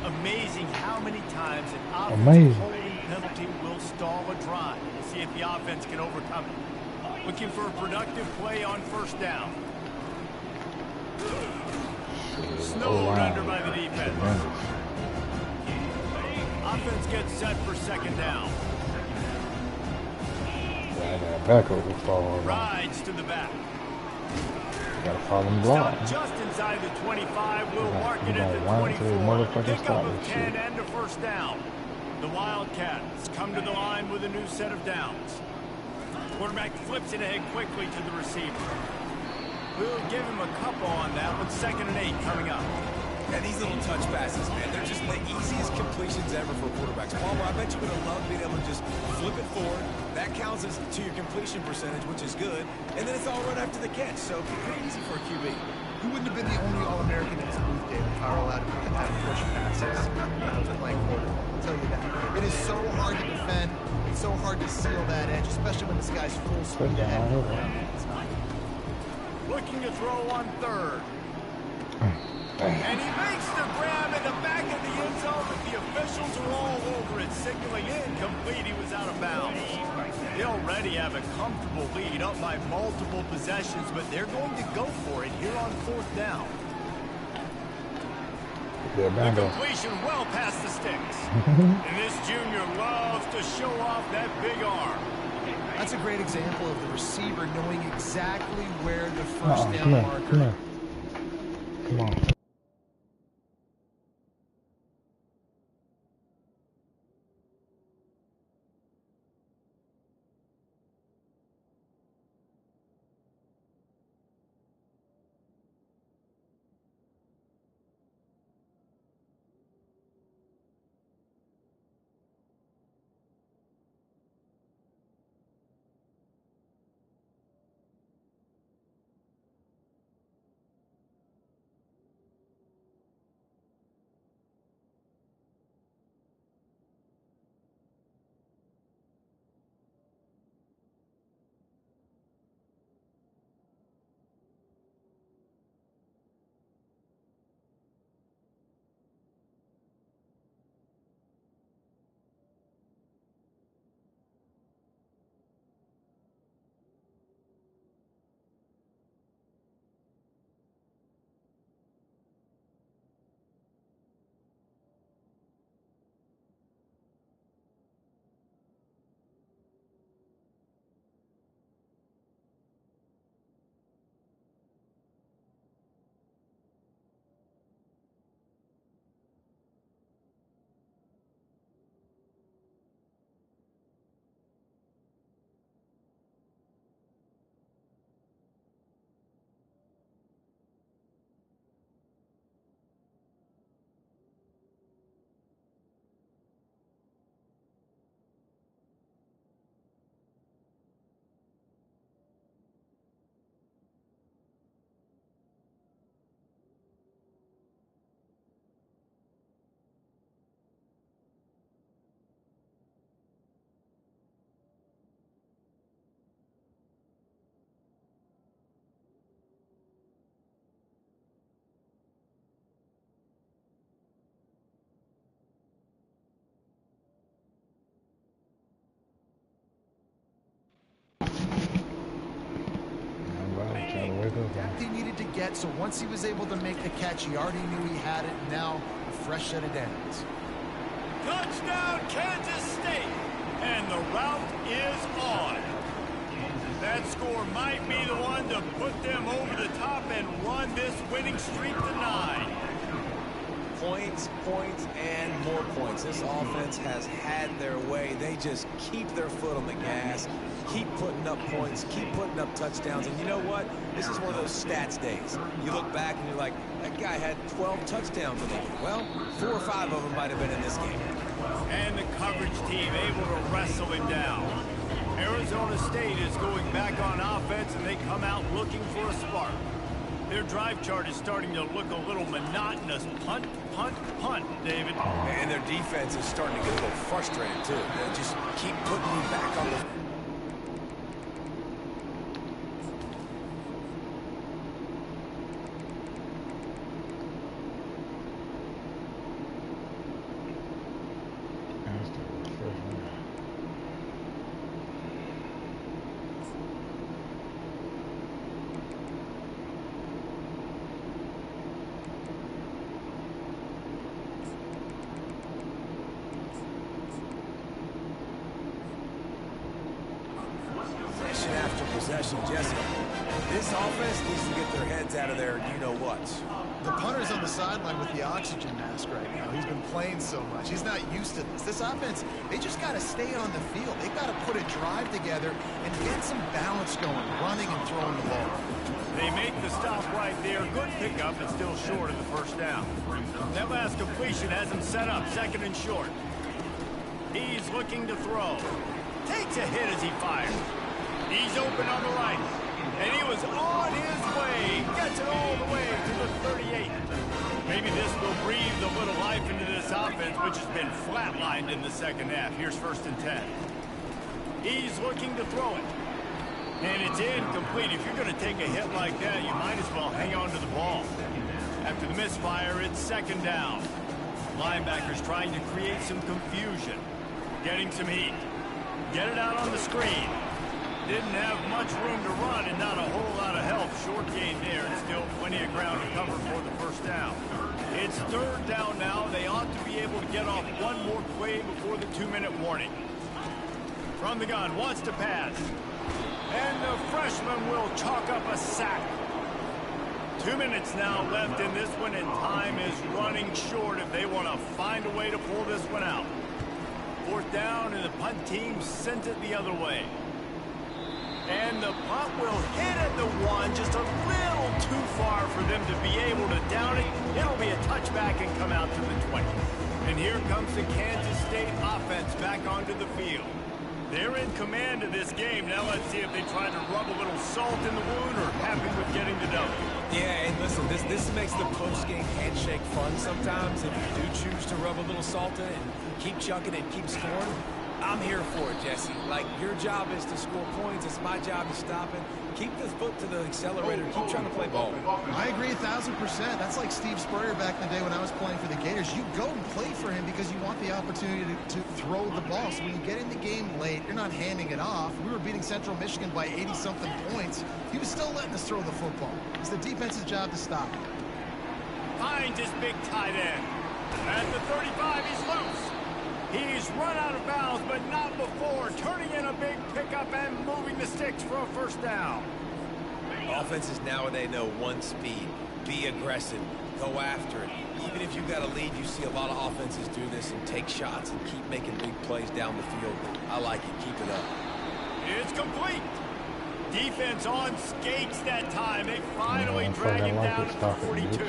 Amazing how many times an offensive holding penalty will stall a drive. We'll see if the offense can overcome it. Looking for a productive play on first down. Snowed under by the defense. Offense gets set for second down. Yeah, that back over fall. Rides to the back. Gotta follow him block. Just inside the 25, we'll mark it at the Line to the 24. motherfucking Pick up stop of this 10 shit. and a first down. The Wildcats come to the line with a new set of downs. Quarterback flips it ahead quickly to the receiver. We'll give him a couple on that with 2nd and 8 coming up. And these little touch passes, man, they're just the easiest completions ever for quarterbacks. Palmer, I bet you would have loved being able to just flip it forward. That counts as to your completion percentage, which is good. And then it's all run after the catch, so pretty easy for a QB. He wouldn't have been the only All-American in his booth, David, if I were allowed to put that push passes when I was playing quarterback. I'll tell you that. It is so hard to defend. It's so hard to seal that edge, especially when this guy's full speed ahead. Looking to throw on 3rd. And he makes the grab in the back of the end zone, but the officials are all over it, signaling incomplete. He was out of bounds. They already have a comfortable lead up by multiple possessions, but they're going to go for it here on 4th down. The completion well past the sticks. And this junior loves to show off that big arm. That's a great example of the receiver knowing exactly where the first down Come marker. on. Come on. Depth he needed to get, so once he was able to make the catch, he already knew he had it. Now, a fresh set of downs. Touchdown, Kansas State! And the route is on. That score might be the one to put them over the top and run this winning streak to 9. points, points, and more points. This offense has had their way. They just keep their foot on the gas, keep putting up points, keep putting up touchdowns. And you know what? This is one of those stats days. You look back and you're like, that guy had 12 touchdowns in it. Well, 4 or 5 of them might have been in this game. And the coverage team able to wrestle him down. Arizona State is going back on offense, and they come out looking for a spark. Their drive chart is starting to look a little monotonous. Punt, punt, punt, David. And their defense is starting to get a little frustrated, too. They just keep putting me back on the... After possession, Jesse. This offense needs to get their heads out of their you-know-whats. The punter's on the sideline with the oxygen mask right now. He's been playing so much. He's not used to this. This offense, they just got to stay on the field. They got to put a drive together and get some balance going, running and throwing the ball. They make the stop right there. Good pickup, but still short of the first down. That last completion has him set up, 2nd and short. He's looking to throw. Takes a hit as he fires. He's open on the right, and he was on his way. Gets it all the way to the 38. Maybe this will breathe a little life into this offense, which has been flatlined in the second half. Here's 1st and 10. He's looking to throw it, and it's incomplete. If you're going to take a hit like that, you might as well hang on to the ball. After the misfire, it's 2nd down. Linebackers trying to create some confusion, getting some heat. Get it out on the screen. Didn't have much room to run and not a whole lot of help. Short gain there, and still plenty of ground to cover for the first down. It's 3rd down now. They ought to be able to get off one more play before the 2-minute warning. From the gun, wants to pass. And the freshman will chalk up a sack. 2 minutes now left in this one, and time is running short if they want to find a way to pull this one out. 4th down, and the punt team sent it the other way. And the punt will hit at the 1, just a little too far for them to be able to down it. It'll be a touchback and come out to the 20. And here comes the Kansas State offense back onto the field. They're in command of this game. Now let's see if they try to rub a little salt in the wound or happy with getting the W. Yeah, and listen, this makes the post-game handshake fun sometimes. If you do choose to rub a little salt in it and keep chucking and keep scoring, I'm here for it, Jesse. Like, your job is to score points. It's my job to stop it. Keep the foot to the accelerator. Keep trying to play ball. I agree 1,000%. That's like Steve Spurrier back in the day when I was playing for the Gators. You go and play for him because you want the opportunity to throw the ball. So when you get in the game late, you're not handing it off. We were beating Central Michigan by 80-something points. He was still letting us throw the football. It's the defense's job to stop it. Finds his big tight end. At the 35, he's loose. He's run out of bounds, but not before. Turning in a big pickup and moving the sticks for a 1st down. Offenses nowadays know one speed. Be aggressive. Go after it. Even if you've got a lead, you see a lot of offenses do this and take shots and keep making big plays down the field. I like it. Keep it up. It's complete. Defense on skates that time. They finally drag him down to the 42.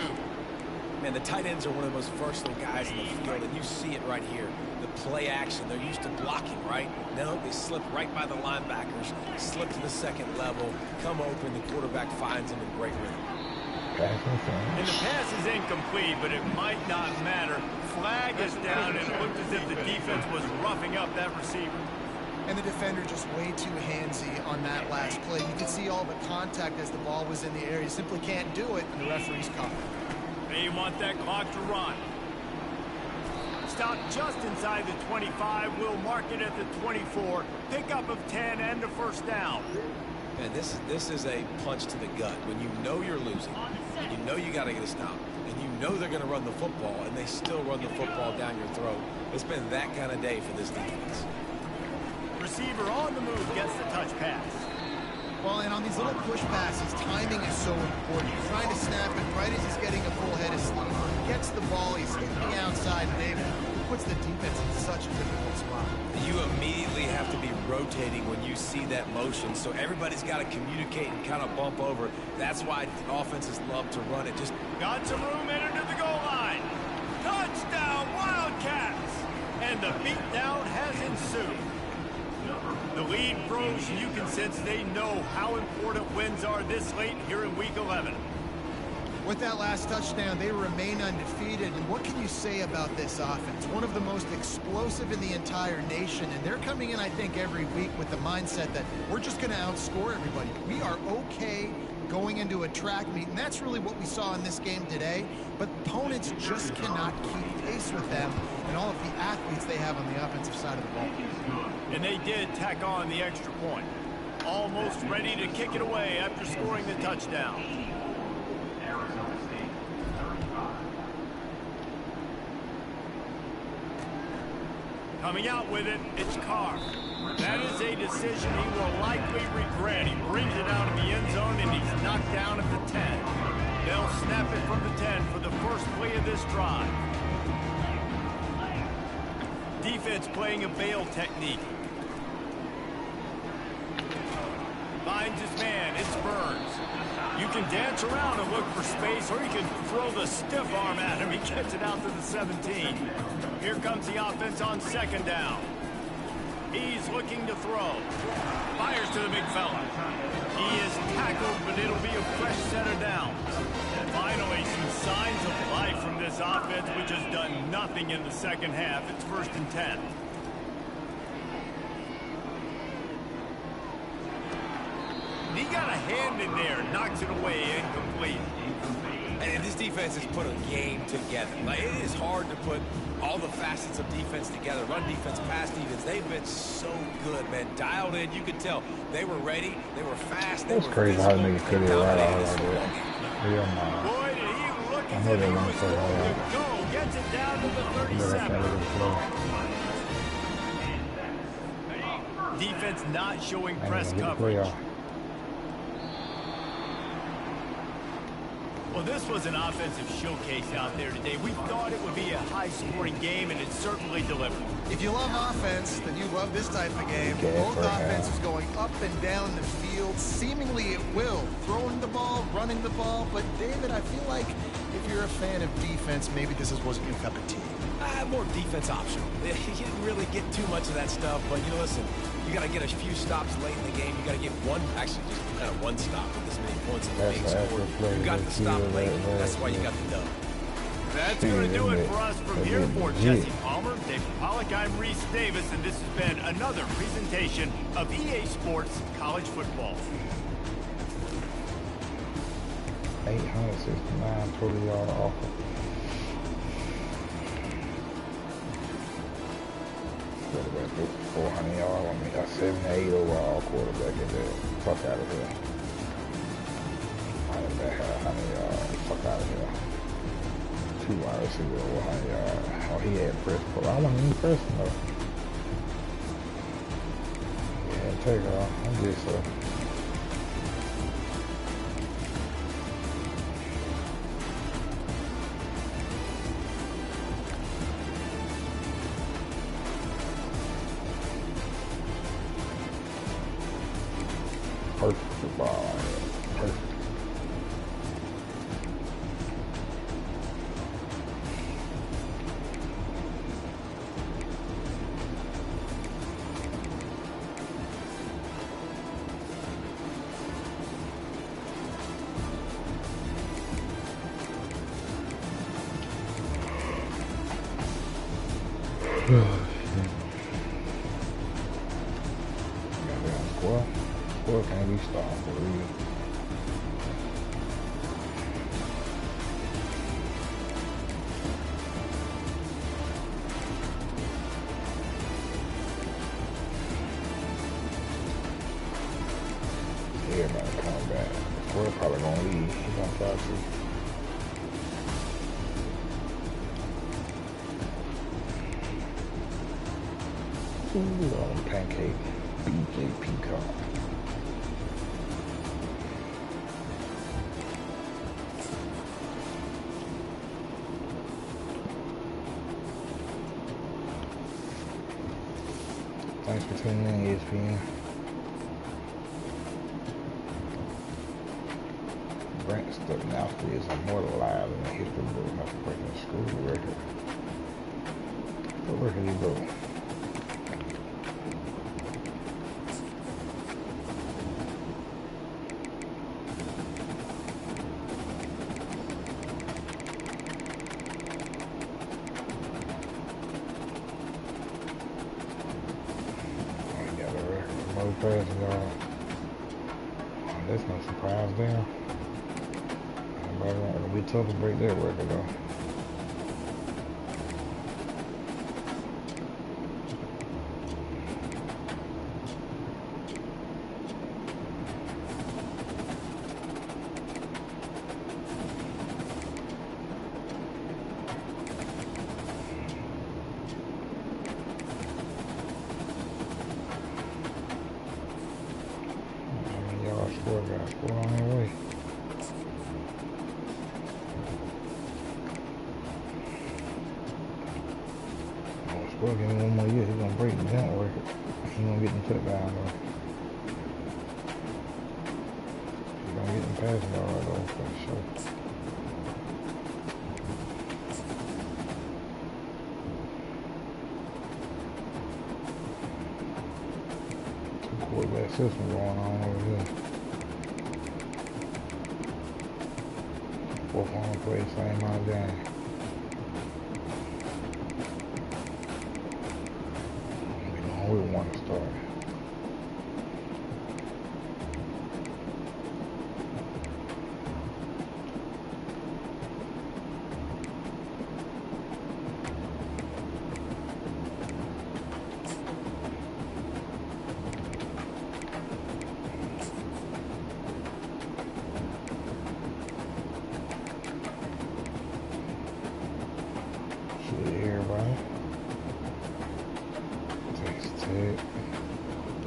Man, the tight ends are one of the most versatile guys in the field, and you see it right here. The play action, they're used to blocking, right? Now they slip right by the linebackers, slip to the 2nd level, come open, the quarterback finds them in great rhythm. And the pass is incomplete, but it might not matter. Flag is down, and it looked as if the defense was roughing up that receiver. And the defender just way too handsy on that last play. You could see all the contact as the ball was in the air. You simply can't do it, and the referee's caught it. They want that clock to run. Stop just inside the 25. We'll mark it at the 24. Pickup of 10 and a 1st down. And this is a punch to the gut. When you know you're losing, you know you got to get a stop, and you know they're going to run the football, and they still run the football down your throat. It's been that kind of day for this defense. Receiver on the move gets the touch pass. Well, and on these little push passes, timing is so important. He's trying to snap it right as he's getting a full head of steam. Gets the ball, he's hitting the outside, and David puts the defense in such a difficult spot. You immediately have to be rotating when you see that motion, so everybody's got to communicate and kind of bump over. That's why offenses love to run it. Just got some room in to the goal line. Touchdown, Wildcats! And the beatdown has ensued. The lead grows, and you can sense they know how important wins are this late here in Week 11. With that last touchdown, they remain undefeated. And what can you say about this offense? One of the most explosive in the entire nation. And they're coming in, I think, every week with the mindset that we're just going to outscore everybody. We are okay going into a track meet. And that's really what we saw in this game today. But opponents just cannot keep pace with them and all of the athletes they have on the offensive side of the ball. And they did tack on the extra point. Almost ready to kick it away after scoring the touchdown. Coming out with it, it's Carr. That is a decision he will likely regret. He brings it out of the end zone, and he's knocked down at the 10. They'll snap it from the 10 for the first play of this drive. Defense playing a bail technique. Finds his man, it's Burns. You can dance around and look for space, or you can throw the stiff arm at him. He gets it out to the 17. Here comes the offense on second down. He's looking to throw. Fires to the big fella. He is tackled, but it'll be a fresh set of downs. Finally, some signs of life from this offense, which has done nothing in the second half. It's 1st and 10. He got a hand in there, knocks it away, incomplete. And this defense has put a game together. Like, it is hard to put all the facets of defense together. Run defense, pass defense. They've been so good, man. Dialed in. You could tell they were ready. They were fast. They That's were crazy how physical. niggas could have right out like that. Hell no. Boy, did he look I as know if they he want was to play going all to right. go. Gets it down to the You better 37. can't let it flow. Defense not showing Ain't press gonna get the coverage. playoff. Well, this was an offensive showcase out there today. We thought it would be a high-scoring game, and it certainly delivered. If you love offense, then you love this type of game. Okay, Both for now. offenses going up and down the field. Seemingly it will. Throwing the ball, running the ball. But, David, I feel like if you're a fan of defense, maybe this wasn't your cup of tea. More defense optional. You didn't really get too much of that stuff, but you know, listen, you got to get a few stops late in the game. You got to get one, actually just kind of one stop with this many points in the That's game the scored. extra play. You got the stop That's late. right. That's why you got the dub. That's going to do it for us from here. For legit. Jesse Palmer, David Pollack, I'm Reese Davis, and this has been another presentation of EA Sports College Football. 869 total yard offer. Quarterback threw 400 yards on me. Got 78 overall quarterback in there. Fuck out of here. Running back had 100 yards. Fuck out of here. 2 wide receivers over 100 yards. Oh, he had press pull. I wasn't even pressing though. Yeah, take her off. I'm just perfect football. Perfect. Goddamn squad. Squad can't be stopped for real. Everybody coming back. Squad probably gonna leave. He gonna try to. Ooh, on pancake. BJ Peacock. tuning in ESPN. Grant Stojanowski is immortalized in the history book after breaking a school record. What record he broke? Passing yard. Oh, that's no surprise there. It'll be tough to break that record though. Got on their way. Oh, Sport give him one more year. He's gonna break the jump record. He's gonna get them touchdowns though. He's gonna get them passing yards though for sure. Two quarterback system going on over here. Both on the play, same amount of game. We know we want to start.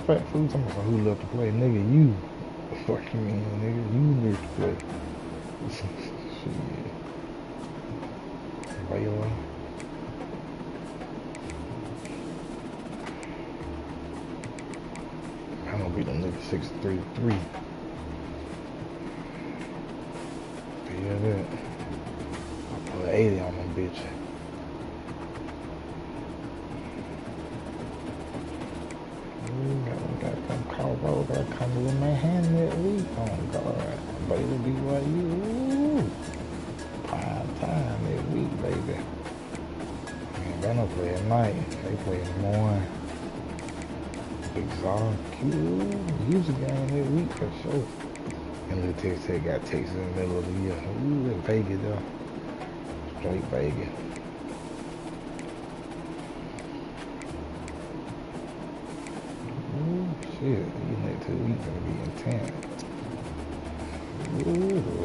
Fat food, talking about who left to play. Nigga, you. Fuck you mean, nigga. You left to play. Shit. Baylor. I'm gonna beat them niggas 6-3-3. Yeah, that. I put 80 on them bitch. Bro, gotta come with my hand that week. Oh God, Baylor BYU. Prime time that week, baby. Man, they don't play at night. They play in the morning. Exotic, use a game that week for sure. And Little Texas Tech got Texas in the middle of the year. Ooh, that Vegas though. Straight Vegas. Shit, these next 2 weeks gonna be intense. Ooh.